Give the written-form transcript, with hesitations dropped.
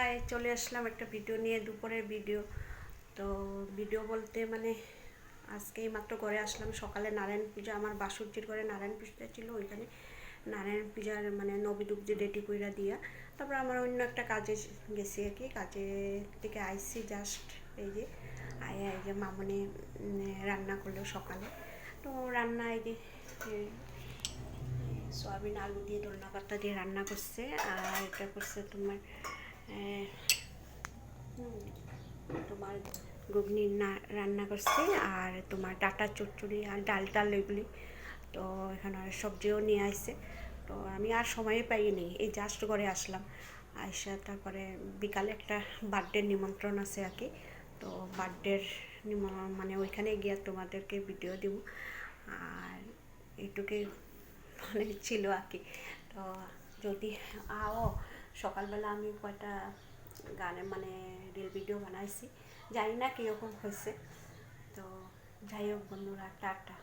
High, চলে আসলাম একটা video নিয়ে, দুপুরের ভিডিও। তো ভিডিও বলতে মানে আজকেই মাত্র ঘরে আসলাম। সকালে নারায়ণ পূজা, আমার বাসুর্চির ঘরে নারায়ণ পূজা ছিল, ওইখানে নারায়ণ পূজার মানে নবদুব্জি রেডি কইরা দিয়া তারপর আমার অন্য একটা কাজে গেছি আর কি। কাজে থেকে আইসি জাস্ট, এই যে আয়া এই যে মামনি রান্না করলো সকালে। তো রান্না এই যে সয়াবিন আলু দিয়ে ধন্যা পাতা দিয়ে রান্না করছে। আর এটা করছে তোমার তোমার ঘুগনি রান্না করছে, আর তোমার ডাটা চচ্চড়ি আর ডাল টাল এগুলি। তো এখানে সবজিও নিয়ে আসছে। তো আমি আর সময় পাইনি, এই জাস্ট করে আসলাম। আইসা তারপরে বিকালে একটা বার্থডের নিমন্ত্রণ আছে আর কি। তো বার্থডের মানে ওইখানে গিয়ে তোমাদেরকে ভিডিও দিব। আর এইটুকুই মানে ছিল আর কি। তো যদি আও, সকালবেলা আমি কয়টা গানে মানে রিল ভিডিও বানাইছি, জানি না কীরকম হয়েছে। তো যাই হোক বন্ধুরা, টাটা।